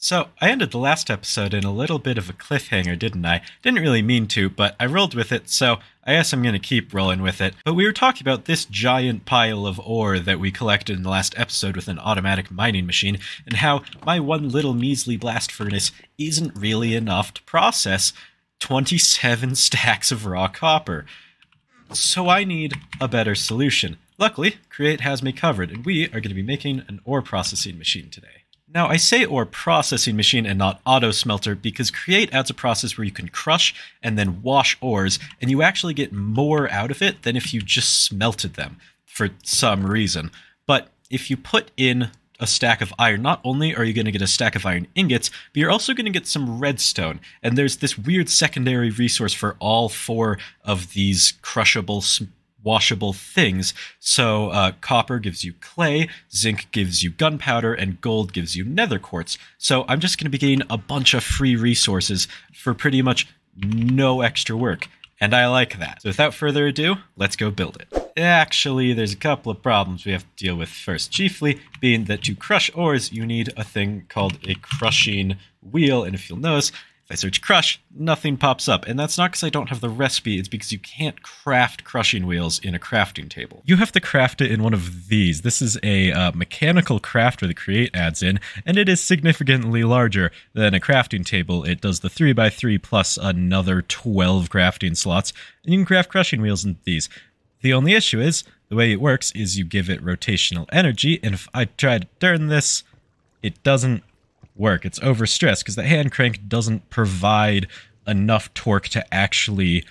So, I ended the last episode in a little bit of a cliffhanger, didn't I? Didn't really mean to, but I rolled with it, so I guess I'm gonna keep rolling with it. But we were talking about this giant pile of ore that we collected in the last episode with an automatic mining machine, and how my one little measly blast furnace isn't really enough to process 27 stacks of raw copper. So I need a better solution. Luckily, Create has me covered, and we are going to be making an ore processing machine today. Now, I say ore processing machine and not auto smelter because Create adds a process where you can crush and then wash ores, and you actually get more out of it than if you just smelted them for some reason. But if you put in a stack of iron, not only are you going to get a stack of iron ingots, but you're also going to get some redstone. And there's this weird secondary resource for all four of these crushable, washable things. So copper gives you clay, zinc gives you gunpowder, and gold gives you nether quartz. So I'm just going to be getting a bunch of free resources for pretty much no extra work. And I like that. So without further ado, let's go build it. Actually, there's a couple of problems we have to deal with first, chiefly being that to crush ores, you need a thing called a crushing wheel. And if you'll notice, if I search crush, nothing pops up. And that's not because I don't have the recipe, it's because you can't craft crushing wheels in a crafting table. You have to craft it in one of these. This is a mechanical crafter that Create adds in, and it is significantly larger than a crafting table. It does the 3x3 plus another 12 crafting slots, and you can craft crushing wheels in these. The only issue is, the way it works is you give it rotational energy, and if I try to turn this, it doesn't work. It's overstressed because the hand crank doesn't provide enough torque to actually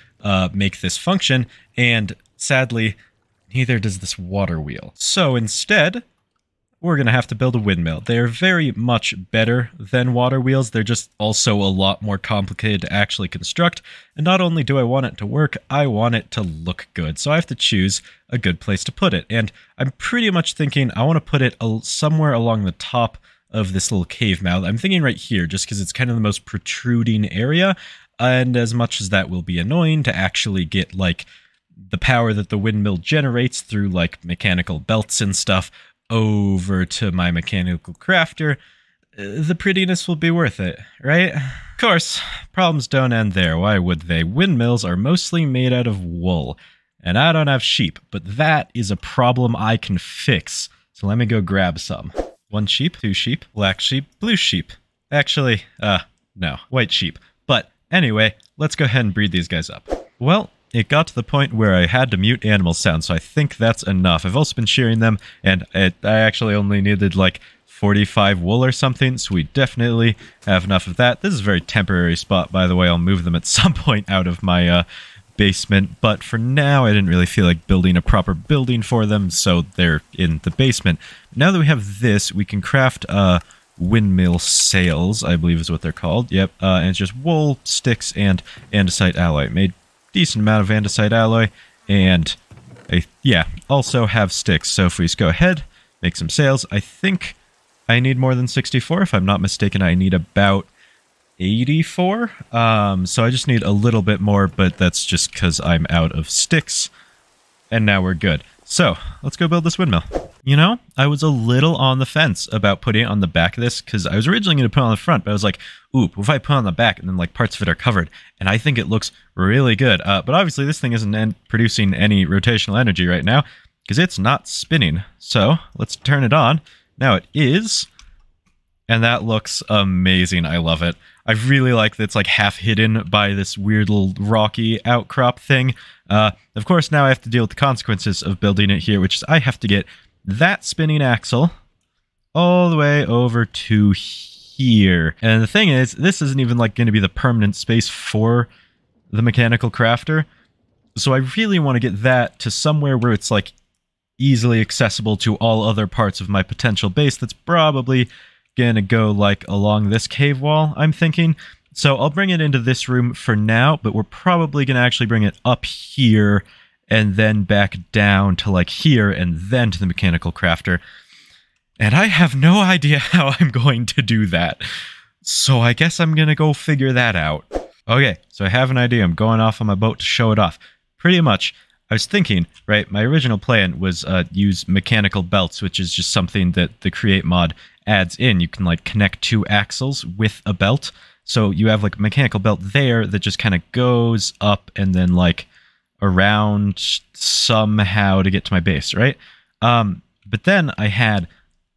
make this function, and sadly, neither does this water wheel. So instead, we're going to have to build a windmill. They're very much better than water wheels. They're just also a lot more complicated to actually construct. And not only do I want it to work, I want it to look good. So I have to choose a good place to put it. And I'm pretty much thinking I want to put it somewhere along the top of this little cave mouth. I'm thinking right here, just because it's kind of the most protruding area. And as much as that will be annoying to actually get, like, the power that the windmill generates through, like, mechanical belts and stuff over to my mechanical crafter, the prettiness will be worth it, right? Of course, problems don't end there. Why would they? Windmills are mostly made out of wool, and I don't have sheep, but that is a problem I can fix. So let me go grab some. 1 sheep, 2 sheep, black sheep, blue sheep. Actually, no, white sheep. But anyway, let's go ahead and breed these guys up. Well, it got to the point where I had to mute animal sound, so I think that's enough. I've also been shearing them, and I actually only needed like 45 wool or something, so we definitely have enough of that. This is a very temporary spot, by the way. I'll move them at some point out of my basement, but for now I didn't really feel like building a proper building for them, so they're in the basement. Now that we have this, we can craft windmill sails, I believe is what they're called. Yep, and it's just wool, sticks, and andesite alloy. Made decent amount of andesite alloy, and yeah, also have sticks. So if we just go ahead, make some sails, I think I need more than 64. If I'm not mistaken, I need about 84. So I just need a little bit more, but that's just because I'm out of sticks. And now we're good. So let's go build this windmill. You know, I was a little on the fence about putting it on the back of this, because I was originally going to put it on the front, but I was like, ooh, what if I put it on the back and then like parts of it are covered? And I think it looks really good. But obviously this thing isn't producing any rotational energy right now because it's not spinning. So let's turn it on. Now it is. And that looks amazing. I love it. I really like that it's like half hidden by this weird little rocky outcrop thing. Of course, now I have to deal with the consequences of building it here, which is I have to get that spinning axle all the way over to here. And the thing is, this isn't even like going to be the permanent space for the mechanical crafter. So I really want to get that to somewhere where it's like easily accessible to all other parts of my potential base. That's probably going to go like along this cave wall, I'm thinking. So I'll bring it into this room for now, but we're probably going to actually bring it up here and then back down to like here and then to the mechanical crafter. And I have no idea how I'm going to do that. So I guess I'm going to go figure that out. Okay, so I have an idea. I'm going off on my boat to show it off. Pretty much, I was thinking, right, my original plan was use mechanical belts, which is just something that the Create mod adds in. You can like connect 2 axles with a belt. So you have like a mechanical belt there that just kind of goes up and then like around somehow to get to my base, right? But then I had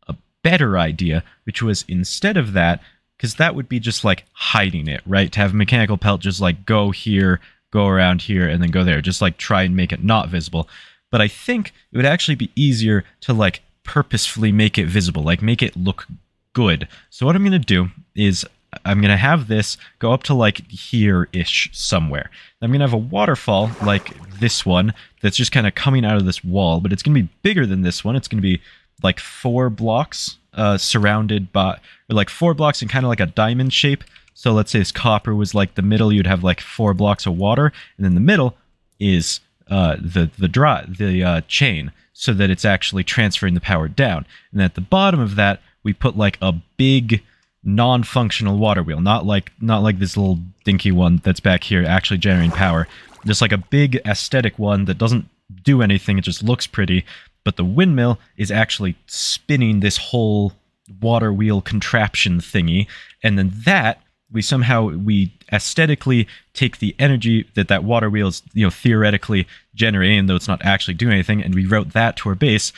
a better idea, which was instead of that, because that would be just like hiding it, right? To have a mechanical belt just like go here, go around here, and then go there. Just like try and make it not visible. But I think it would actually be easier to like purposefully make it visible, like make it look good. So what I'm going to do is I'm going to have this go up to like here-ish somewhere. I'm going to have a waterfall like this one that's just kind of coming out of this wall, but it's going to be bigger than this one. It's going to be like 4 blocks surrounded by, or like 4 blocks in kind of like a diamond shape. So let's say this copper was like the middle, you'd have like 4 blocks of water, and then the middle is the chain, so that it's actually transferring the power down. And at the bottom of that, we put like a big non-functional water wheel, not like this little dinky one that's back here actually generating power, just like a big aesthetic one that doesn't do anything, it just looks pretty, but the windmill is actually spinning this whole water wheel contraption thingy, and then that we aesthetically take the energy that water wheel is, you know, theoretically generating, though it's not actually doing anything, and we route that to our base.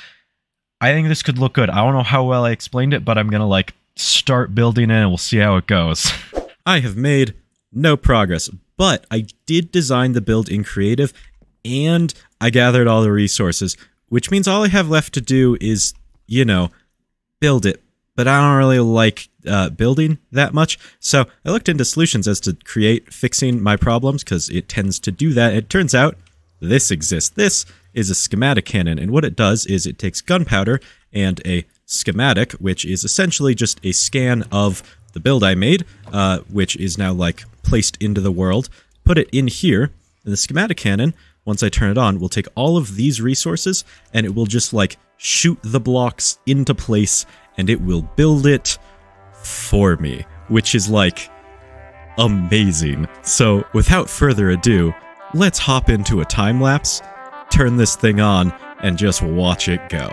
I think this could look good. I don't know how well I explained it, but I'm gonna like start building it and we'll see how it goes. I have made no progress, but I did design the build in creative and I gathered all the resources, which means all I have left to do is, you know, build it. But I don't really like building that much, so I looked into solutions as to fixing my problems, because it tends to do that. It turns out this exists. This is a schematic cannon, and what it does is it takes gunpowder and a schematic, which is essentially just a scan of the build I made, which is now like placed into the world, put it in here, and the schematic cannon, once I turn it on, will take all of these resources, and it will just like shoot the blocks into place, and it will build it for me, which is like amazing. So without further ado, let's hop into a time lapse, turn this thing on, and just watch it go.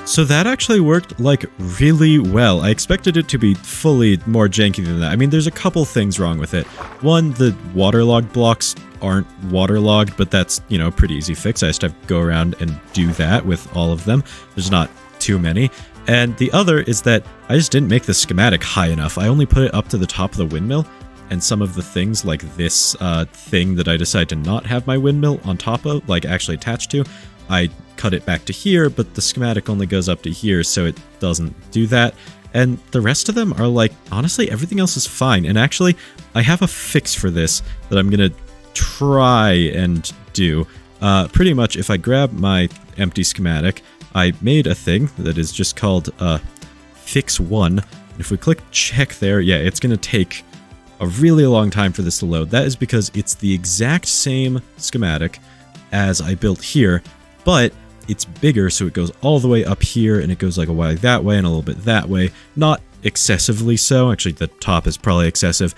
So that actually worked like really well. I expected it to be fully more janky than that. I mean, there's a couple things wrong with it. One, the waterlogged blocks aren't waterlogged, but that's, you know, a pretty easy fix. I just have to go around and do that with all of them. There's not too many. And the other is that I just didn't make the schematic high enough. I only put it up to the top of the windmill, and some of the things like this thing that I decided to not have my windmill on top of, like actually attached to, I cut it back to here, but the schematic only goes up to here, so it doesn't do that. And the rest of them are like, honestly, everything else is fine. And actually, I have a fix for this that I'm gonna try and do. Pretty much, if I grab my empty schematic, I made a thing that is just called fix 1. And if we click check there, yeah, it's gonna take a really long time for this to load. That is because it's the exact same schematic as I built here, but it's bigger, so it goes all the way up here, and it goes like a way that way and a little bit that way. Not excessively so. Actually, the top is probably excessive.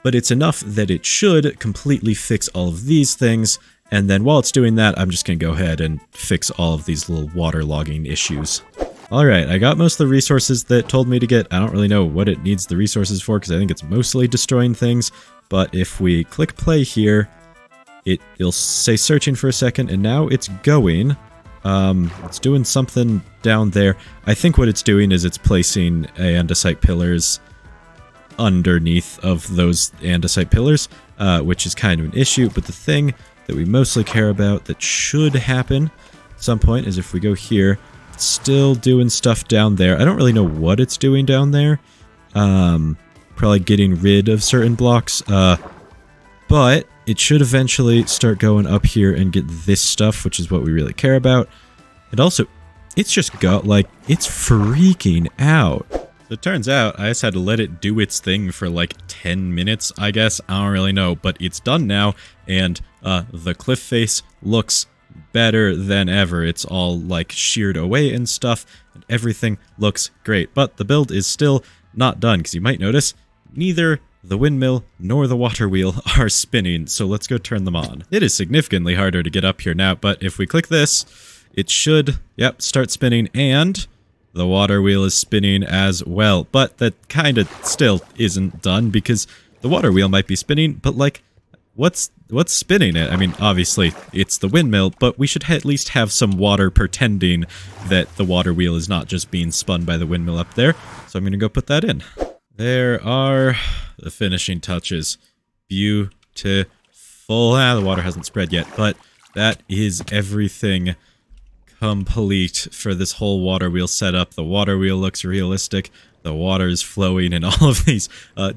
But it's enough that it should completely fix all of these things, and then while it's doing that, I'm just going to go ahead and fix all of these little waterlogging issues. Alright, I got most of the resources that told me to get. I don't really know what it needs the resources for, because I think it's mostly destroying things. But if we click play here, it'll say searching for a second, and now it's going. It's doing something down there. I think what it's doing is it's placing andesite pillars underneath of those andesite pillars, which is kind of an issue. But the thing that we mostly care about that should happen at some point is if we go here, it's still doing stuff down there. I don't really know what it's doing down there. Probably getting rid of certain blocks, but it should eventually start going up here and get this stuff, which is what we really care about. And also, it's just got, like, it's freaking out. So it turns out I just had to let it do its thing for like 10 minutes, I guess. I don't really know, but it's done now, and the cliff face looks better than ever. It's all like sheared away and stuff, and everything looks great. But the build is still not done, because you might notice neither the windmill nor the water wheel are spinning, so let's go turn them on. It is significantly harder to get up here now, but if we click this, it should, yep, start spinning, and the water wheel is spinning as well. But that kind of still isn't done, because the water wheel might be spinning, but like, what's spinning it? I mean, obviously, it's the windmill, but we should at least have some water pretending that the water wheel is not just being spun by the windmill up there. So I'm going to go put that in. There are the finishing touches. Beautiful. The water hasn't spread yet, but that is everything complete for this whole water wheel setup. The water wheel looks realistic. The water is flowing, and all of these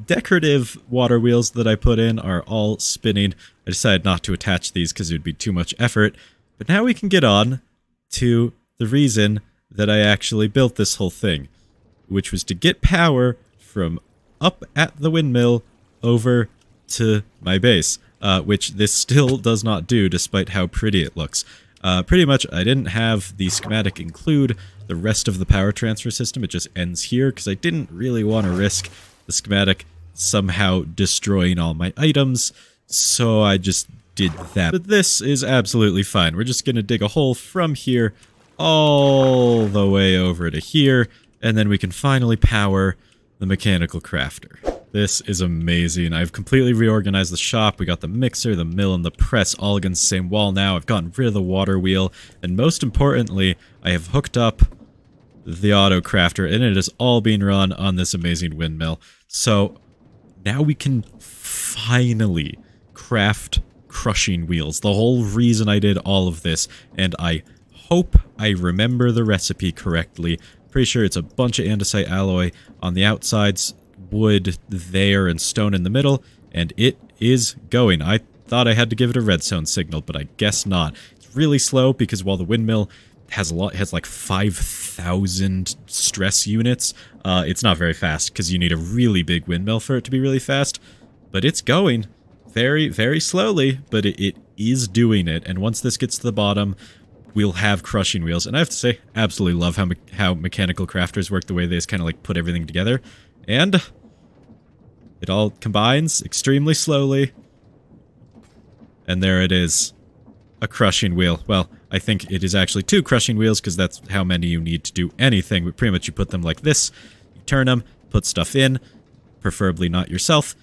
decorative water wheels that I put in are all spinning. I decided not to attach these because it would be too much effort. But now we can get on to the reason that I actually built this whole thing, which was to get power from up at the windmill over to my base, which this still does not do despite how pretty it looks. Pretty much, I didn't have the schematic include the rest of the power transfer system. It just ends here because I didn't really want to risk the schematic somehow destroying all my items, so I just did that. But this is absolutely fine. We're just going to dig a hole from here all the way over to here, and then we can finally power the mechanical crafter. This is amazing. I've completely reorganized the shop. We got the mixer, the mill, and the press all against the same wall now. I've gotten rid of the water wheel, and most importantly, I have hooked up the auto crafter, and it is all being run on this amazing windmill. So now we can finally craft crushing wheels. The whole reason I did all of this, and I hope I remember the recipe correctly. Pretty sure it's a bunch of andesite alloy on the outsides, wood there, and stone in the middle, and it is going. I thought I had to give it a redstone signal, but I guess not. It's really slow because while the windmill has like 5,000 stress units, it's not very fast because you need a really big windmill for it to be really fast. But it's going very, very slowly, but it is doing it. And once this gets to the bottom, we'll have crushing wheels. And I have to say, absolutely love how mechanical crafters work, the way they just kind of like put everything together. And it all combines extremely slowly. And there it is. A crushing wheel. Well, I think it is actually 2 crushing wheels because that's how many you need to do anything. But pretty much you put them like this. You turn them, put stuff in, preferably not yourself,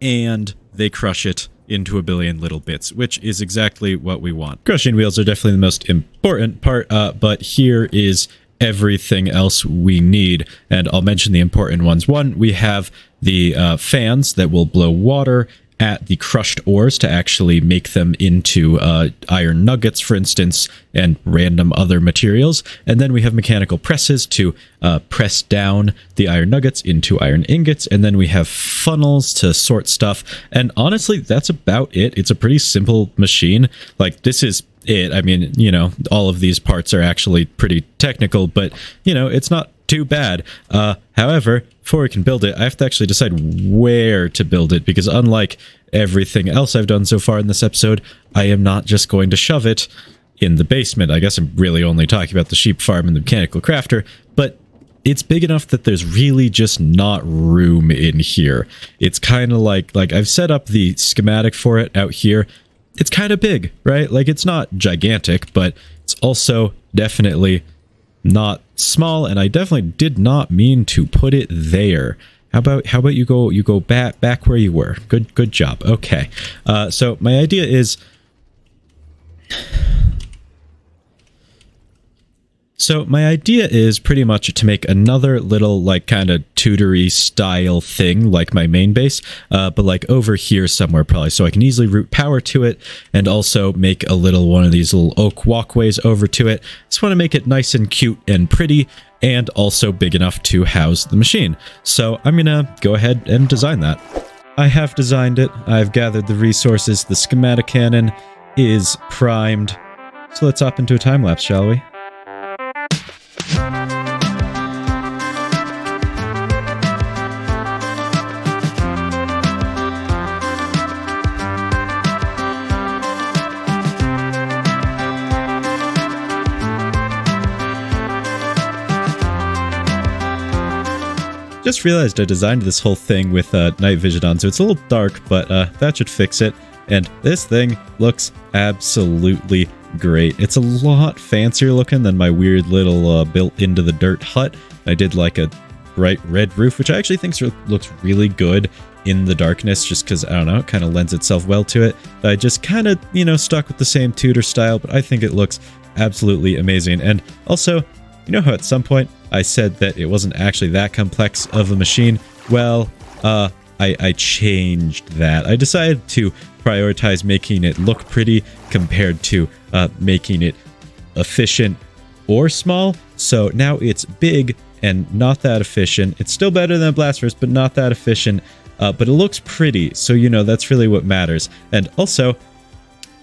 and they crush it into a billion little bits, which is exactly what we want. Crushing wheels are definitely the most important part, but here is everything else we need, and I'll mention the important ones. One, we have the fans that will blow water at the crushed ores to actually make them into iron nuggets, for instance, and random other materials. And then we have mechanical presses to press down the iron nuggets into iron ingots. And then we have funnels to sort stuff. And honestly, that's about it. It's a pretty simple machine. Like, this is it. I mean, you know, all of these parts are actually pretty technical, but, you know, it's not too bad. However, before we can build it, I have to actually decide where to build it, because unlike everything else I've done so far in this episode, I am not just going to shove it in the basement. I guess I'm really only talking about the sheep farm and the mechanical crafter, but it's big enough that there's really just not room in here. It's kind of like I've set up the schematic for it out here. It's kind of big, right? Like, it's not gigantic, but it's also definitely not small, and I definitely did not mean to put it there. How about you go back where you were? Good job. Okay. So my idea is pretty much to make another little, like, kind of tutory style thing like my main base, but like over here somewhere probably, so I can easily route power to it, and also make a little one of these little oak walkways over to it. Just want to make it nice and cute and pretty, and also big enough to house the machine. So I'm gonna go ahead and design that. I have designed it. I've gathered the resources. The schematic cannon is primed. So let's hop into a time lapse, shall we? Just realized I designed this whole thing with night vision on, so it's a little dark, but that should fix it. And this thing looks absolutely great. It's a lot fancier looking than my weird little built into the dirt hut. I did like a bright red roof, which I actually think looks really good in the darkness, just because, I don't know, it kind of lends itself well to it. I just kind of, you know, stuck with the same Tudor style, but I think it looks absolutely amazing. And also, you know how at some point I said that it wasn't actually that complex of a machine? Well, I changed that. I decided to prioritize making it look pretty compared to making it efficient or small. So now it's big and not that efficient. It's still better than a blast furnace, but not that efficient. But it looks pretty, so you know that's really what matters. And also,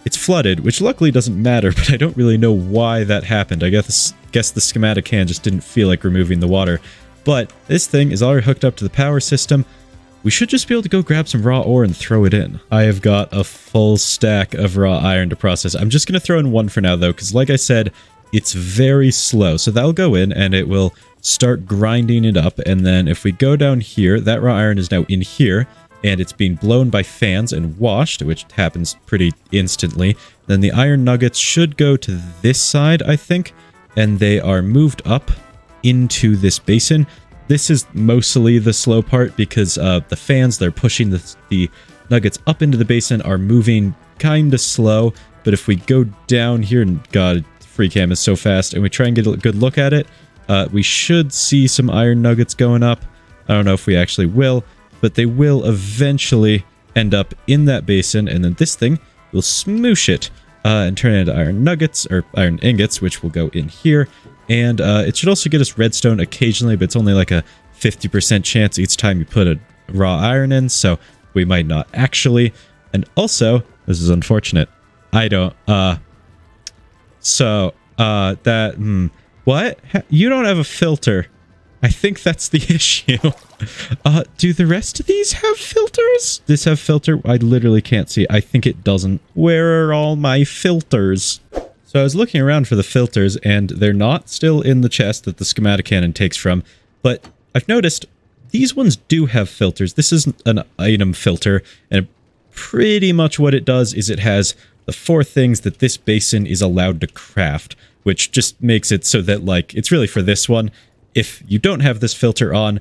it's flooded, which luckily doesn't matter, but I don't really know why that happened. I guess the schematic can just didn't feel like removing the water. But this thing is already hooked up to the power system. We should just be able to go grab some raw ore and throw it in. I have got a full stack of raw iron to process. I'm just going to throw in one for now, though, because like I said, it's very slow. So that'll go in, and it will start grinding it up. And then if we go down here, that raw iron is now in here, and it's being blown by fans and washed, which happens pretty instantly. Then the iron nuggets should go to this side, I think, and they are moved up into this basin. This is mostly the slow part because the fans, they're pushing the nuggets up into the basin, are moving kind of slow. But if we go down here, and God, FreeCam is so fast, and we try and get a good look at it, we should see some iron nuggets going up. I don't know if we actually will, but they will eventually end up in that basin, and then this thing will smoosh it and turn it into iron nuggets, or iron ingots, which will go in here. And it should also get us redstone occasionally, but it's only like a 50% chance each time you put a raw iron in, so we might not actually. And also, this is unfortunate, I don't, what? You don't have a filter. I think that's the issue. Do the rest of these have filters? This have filter? I literally can't see. I think it doesn't. Where are all my filters? So I was looking around for the filters, and they're not still in the chest that the schematic cannon takes from, but I've noticed these ones do have filters. This is an item filter, and pretty much what it does is it has the 4 things that this basin is allowed to craft, which just makes it so that, like, it's really for this one. If you don't have this filter on,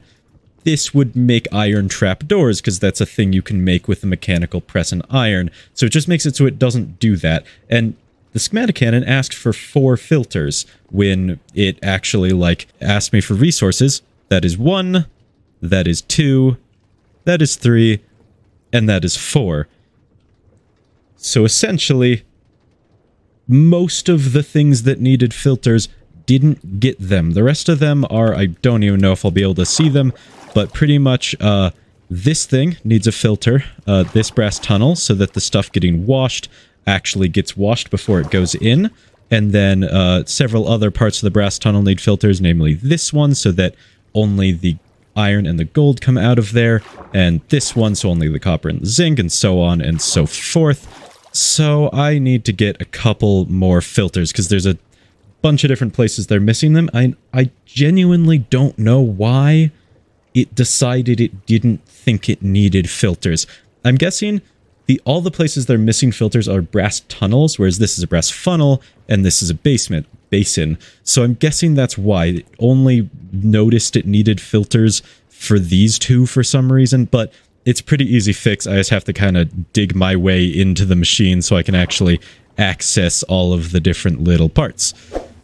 this would make iron trap doors, because that's a thing you can make with a mechanical press and iron. So it just makes it so it doesn't do that. And the schematic cannon asked for 4 filters when it actually, like, asked me for resources. That is 1, that is 2, that is 3, and that is 4. So essentially, most of the things that needed filters didn't get them. The rest of them are, I don't even know if I'll be able to see them, but pretty much this thing needs a filter, this brass tunnel, so that the stuff getting washed actually gets washed before it goes in. And then several other parts of the brass tunnel need filters, namely this one, so that only the iron and the gold come out of there, and this one, so only the copper and the zinc, and so on and so forth. So I need to get a couple more filters, because there's a bunch of different places they're missing them. I genuinely don't know why it decided it didn't think it needed filters. I'm guessing all the places they're missing filters are brass tunnels, whereas this is a brass funnel, and this is a basin. So I'm guessing that's why it only noticed it needed filters for these 2 for some reason, but it's pretty easy fix. I just have to kind of dig my way into the machine so I can actually access all of the different little parts.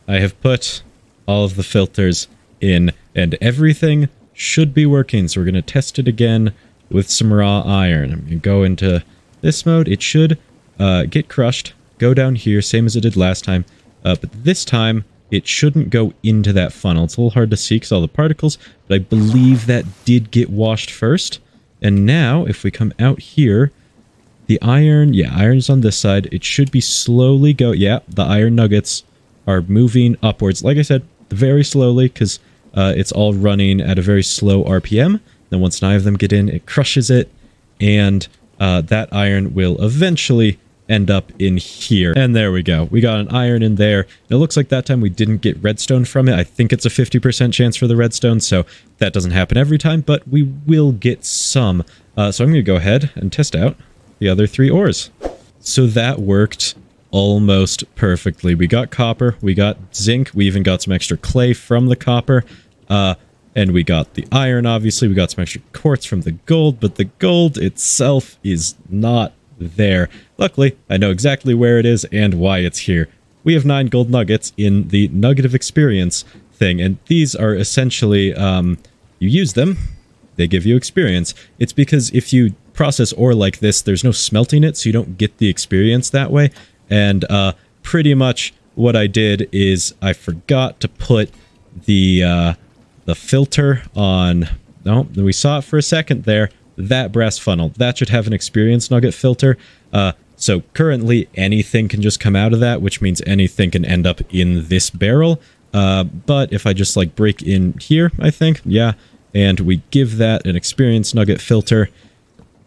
I have put all of the filters in, and everything should be working, so we're going to test it again with some raw iron. I'm going to go into this mode. It should get crushed, go down here, same as it did last time, but this time it shouldn't go into that funnel. It's a little hard to see because all the particles, but I believe that did get washed first. And now, if we come out here, the iron, yeah, iron's on this side. It should be slowly go, yeah, the iron nuggets are moving upwards. Like I said, very slowly, because it's all running at a very slow RPM. Then once 9 of them get in, it crushes it, and that iron will eventually end up in here. And there we go. We got an iron in there. It looks like that time we didn't get redstone from it. I think it's a 50% chance for the redstone, so that doesn't happen every time, but we will get some. So I'm going to go ahead and test out the other 3 ores. So that worked almost perfectly. We got copper, we got zinc, we even got some extra clay from the copper, and we got the iron, obviously. We got some extra quartz from the gold, but the gold itself is not there. Luckily, I know exactly where it is and why it's here. We have 9 gold nuggets in the Nugget of Experience thing, and these are essentially, you use them, they give you experience. It's because if you process ore like this, there's no smelting it, so you don't get the experience that way. And pretty much what I did is I forgot to put the filter on... No, we saw it for a second there. That brass funnel, that should have an experience nugget filter. So currently anything can just come out of that, which means anything can end up in this barrel. But if I just like break in here, I think, yeah, and we give that an experience nugget filter,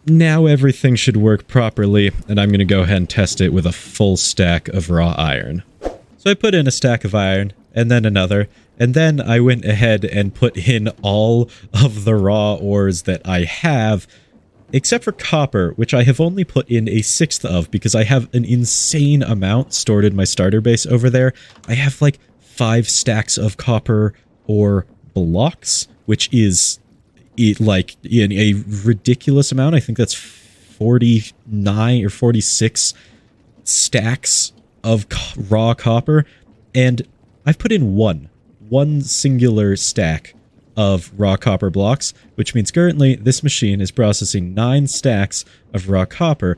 now everything should work properly, and I'm going to go ahead and test it with a full stack of raw iron. So I put in a stack of iron, and then another, and then I went ahead and put in all of the raw ores that I have, except for copper, which I have only put in a 1/6 of because I have an insane amount stored in my starter base over there. I have like 5 stacks of copper ore blocks, which is like in a ridiculous amount. I think that's 49 or 46 stacks of raw copper, and I've put in one singular stack of raw copper blocks, which means currently this machine is processing 9 stacks of raw copper,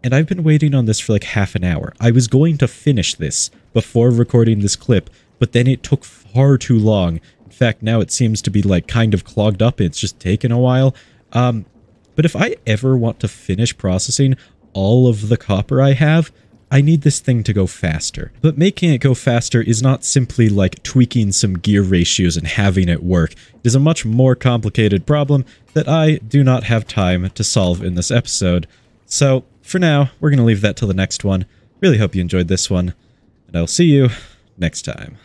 and I've been waiting on this for like half an hour. I was going to finish this before recording this clip, but then it took far too long. In fact, now it seems to be like kind of clogged up. It's just taken a while. But if I ever want to finish processing all of the copper I have, I need this thing to go faster. But making it go faster is not simply like tweaking some gear ratios and having it work. It is a much more complicated problem that I do not have time to solve in this episode. So for now, we're going to leave that till the next one. Really hope you enjoyed this one, and I'll see you next time.